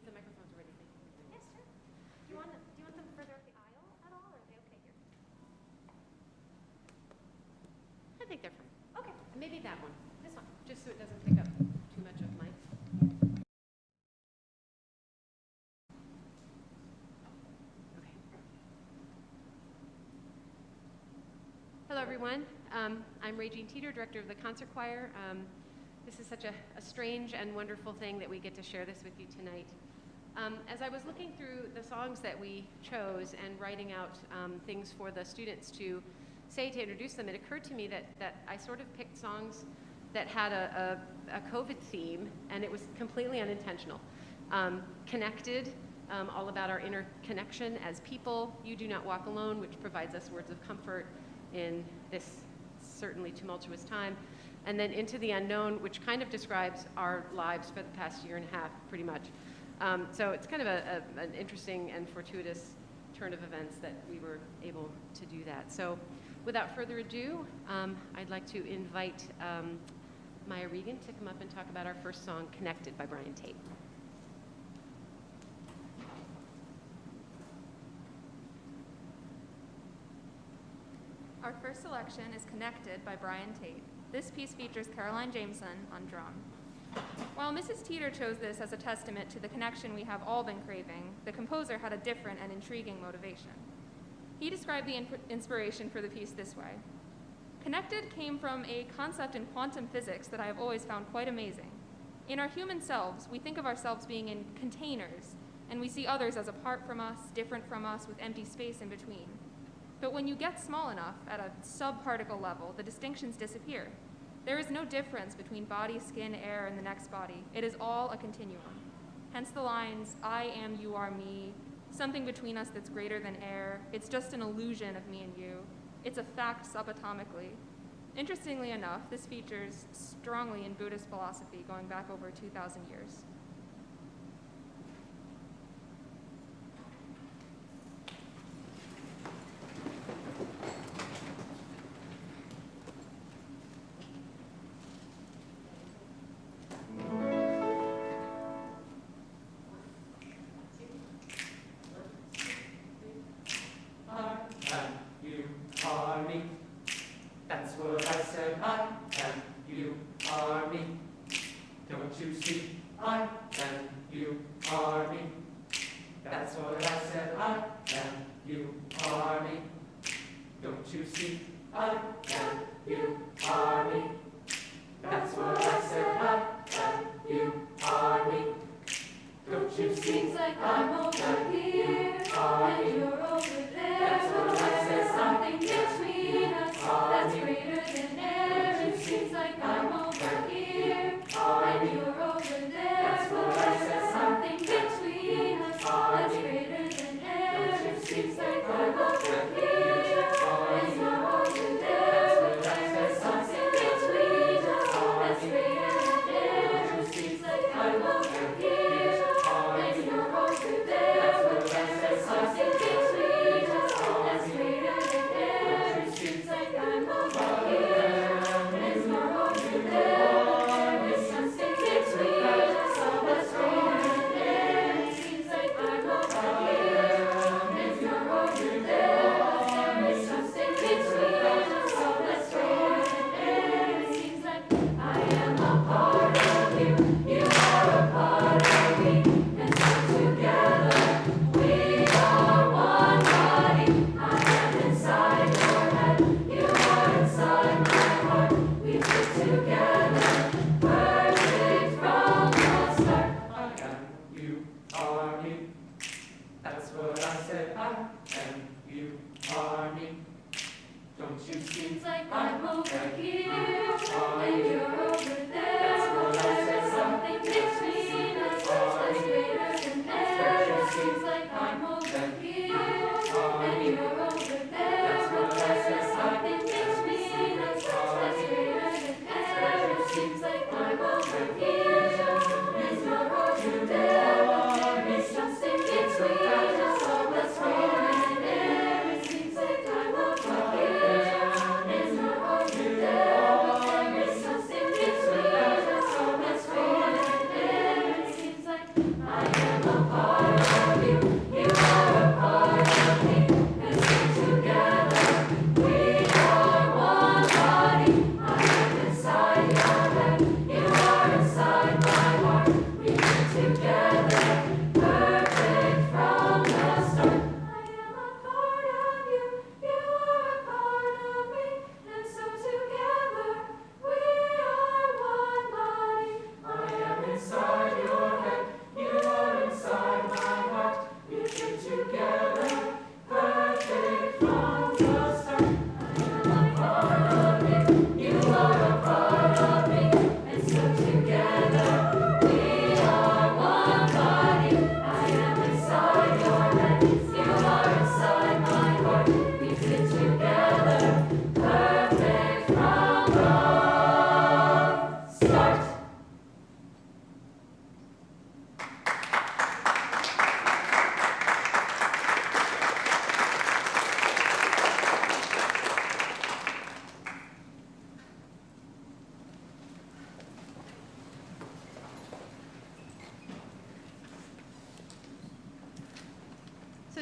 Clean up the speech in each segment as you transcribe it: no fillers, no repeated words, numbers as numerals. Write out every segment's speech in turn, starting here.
the microphones or anything. Yes, sure. Do you want them further up the aisle at all, or are they okay here? I think they're fine. Okay, Maybe that one, this one. just so it doesn't pick up too much of mine. Okay. Hello, everyone. I'm Regine Teeter, director of the concert choir. This is such a strange and wonderful thing that we get to share this with you tonight. As I was looking through the songs that we chose and writing out things for the students to say to introduce them, it occurred to me that I sort of picked songs that had a COVID theme, and it was completely unintentional. Connected, all about our interconnection as people. You Do Not Walk Alone, which provides us words of comfort in this certainly tumultuous time. And then Into the Unknown, which kind of describes our lives for the past year and a half, pretty much. So it's kind of an interesting and fortuitous turn of events that we were able to do that. So without further ado, I'd like to invite Maya Regan to come up and talk about our first song, Connected by Brian Tate. Our first selection is Connected by Brian Tate. This piece features Caroline Jameson on drum. While Mrs. Teeter chose this as a testament to the connection we have all been craving, the composer had a different and intriguing motivation. He described the inspiration for the piece this way. Connected came from a concept in quantum physics that I have always found quite amazing. In our human selves, we think of ourselves being in containers, and we see others as apart from us, different from us, with empty space in between. But when you get small enough, at a subparticle level, the distinctions disappear. There is no difference between body, skin, air, and the next body. It is all a continuum. Hence the lines, I am, you are me, something between us that's greater than air. It's just an illusion of me and you. It's a fact subatomically. Interestingly enough, this features strongly in Buddhist philosophy going back over 2,000 years. Between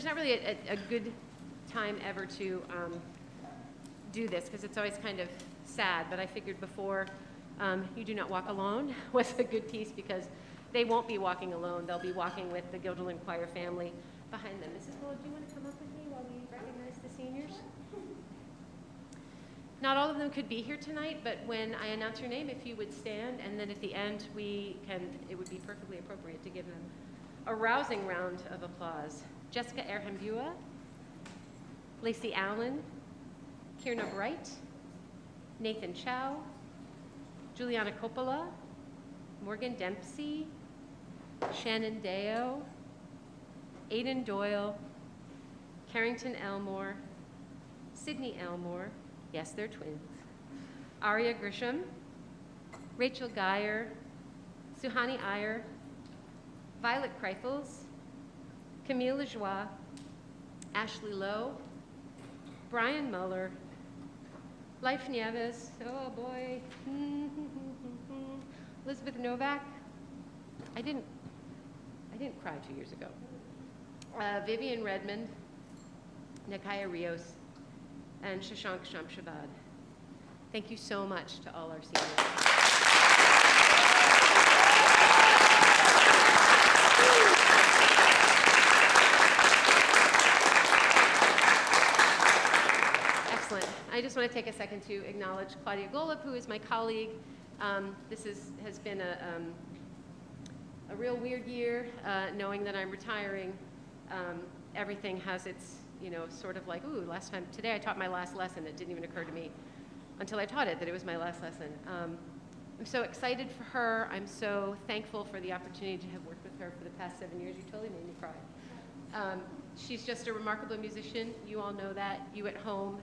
there's not really a good time ever to do this because it's always kind of sad, but I figured before You Do Not Walk Alone was a good piece because they won't be walking alone. They'll be walking with the Guilderland Choir family behind them. Mrs. Gold, do you want to come up with me while we recognize the seniors? Not all of them could be here tonight, but when I announce your name, if you would stand, and then at the end, it would be perfectly appropriate to give them a rousing round of applause. Jessica Erhambua, Lacey Allen, Kierna Bright, Nathan Chow, Juliana Coppola, Morgan Dempsey, Shannon Deo, Aidan Doyle, Carrington Elmore, Sydney Elmore, yes, they're twins, Aria Grisham, Rachel Geyer, Suhani Iyer, Violet Kreifels, Camille Lajoie, Ashley Lowe, Brian Muller, Life Nieves, oh boy, Elizabeth Novak, I didn't cry 2 years ago, Vivian Redmond, Nakaya Rios, and Shashank Shamshabad. Thank you so much to all our seniors. Excellent. I just want to take a second to acknowledge Claudia Golub, who is my colleague. This has been a real weird year, knowing that I'm retiring. Everything has its, sort of like, ooh, today I taught my last lesson. It didn't even occur to me until I taught it that it was my last lesson. I'm so excited for her. I'm so thankful for the opportunity to have worked with her for the past 7 years. You totally made me cry. She's just a remarkable musician. You all know that. You at home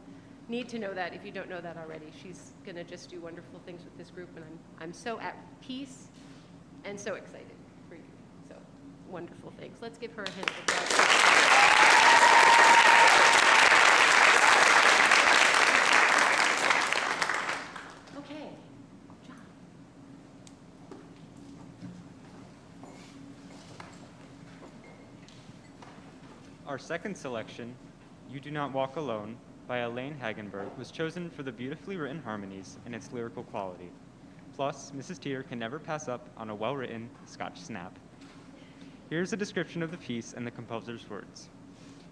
need to know that if you don't know that already. She's gonna just do wonderful things with this group, and I'm so at peace and so excited for you. So wonderful things. Let's give her a hand of applause. Okay, John. Our second selection, You Do Not Walk Alone, by Elaine Hagenberg, was chosen for the beautifully written harmonies and its lyrical quality. Plus, Mrs. Teeter can never pass up on a well-written Scotch snap. Here's a description of the piece and the composer's words.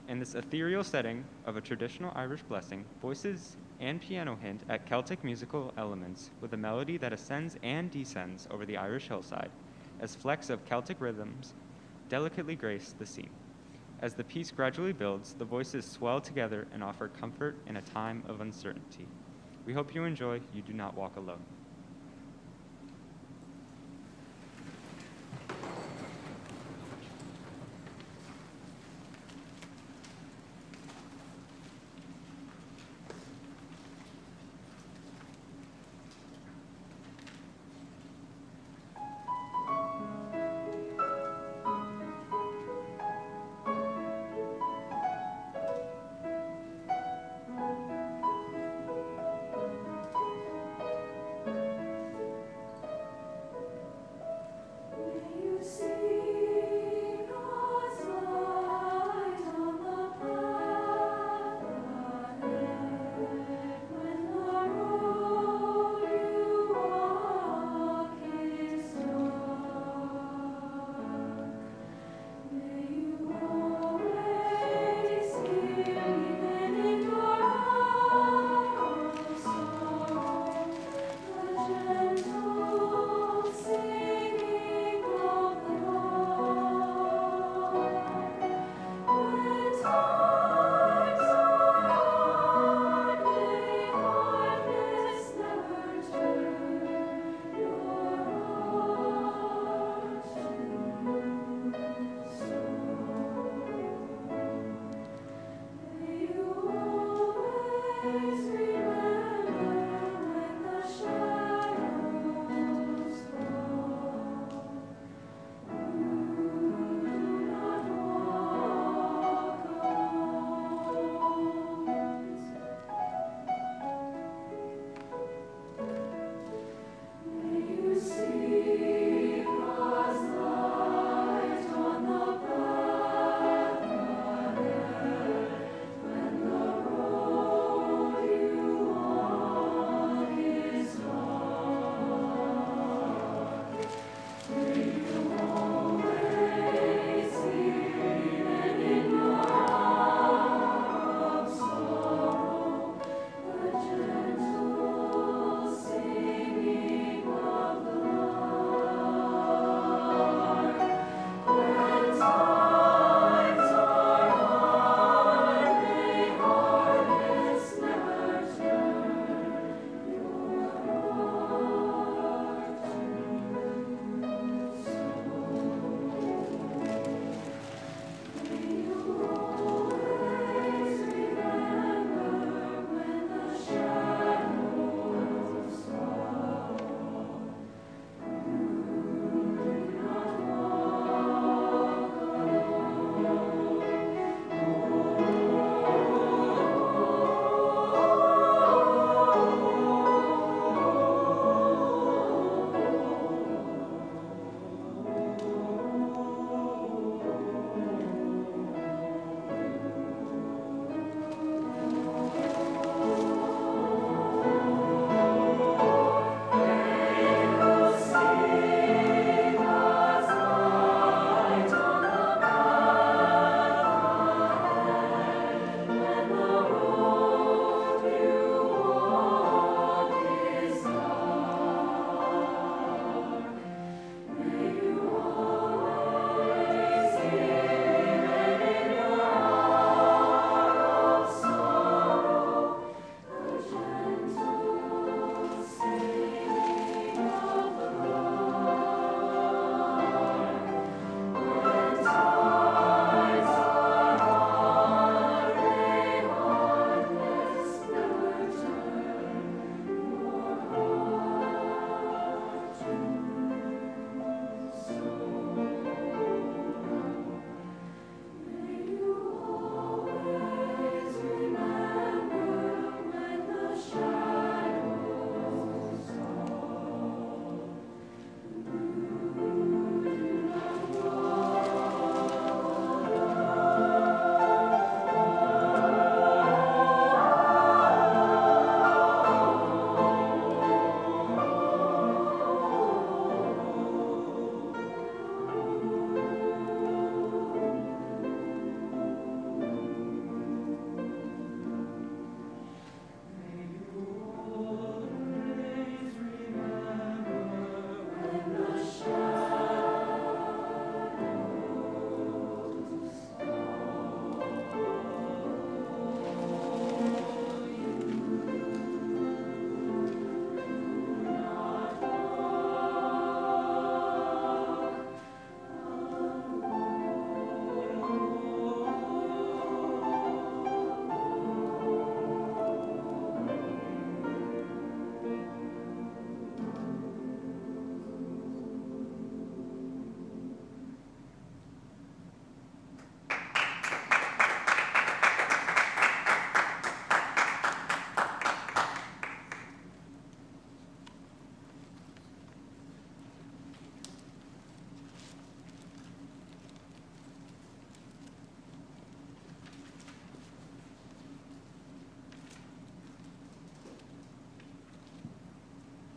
In this ethereal setting of a traditional Irish blessing, voices and piano hint at Celtic musical elements with a melody that ascends and descends over the Irish hillside, as flecks of Celtic rhythms delicately grace the scene. As the piece gradually builds, the voices swell together and offer comfort in a time of uncertainty. We hope you enjoy You Do Not Walk Alone.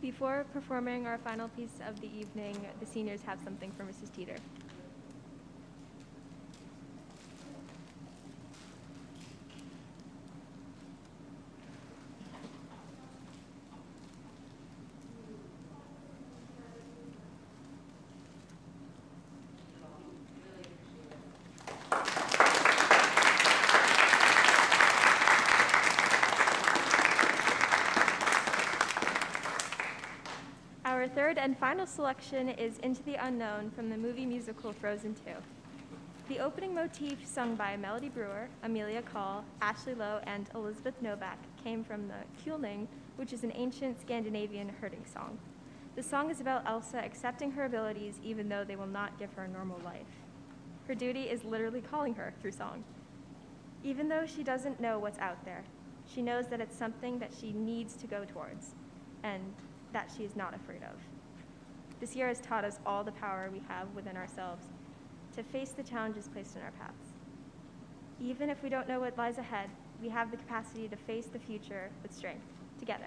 Before performing our final piece of the evening, the seniors have something for Mrs. Teeter. Our third and final selection is Into the Unknown from the movie musical Frozen 2. The opening motif, sung by Melody Brewer, Amelia Call, Ashley Lowe, and Elizabeth Novak, came from the Kulning, which is an ancient Scandinavian herding song. The song is about Elsa accepting her abilities even though they will not give her a normal life. Her duty is literally calling her through song. Even though she doesn't know what's out there, she knows that it's something that she needs to go towards, and that she is not afraid of. This year has taught us all the power we have within ourselves to face the challenges placed in our paths. Even if we don't know what lies ahead, we have the capacity to face the future with strength, together.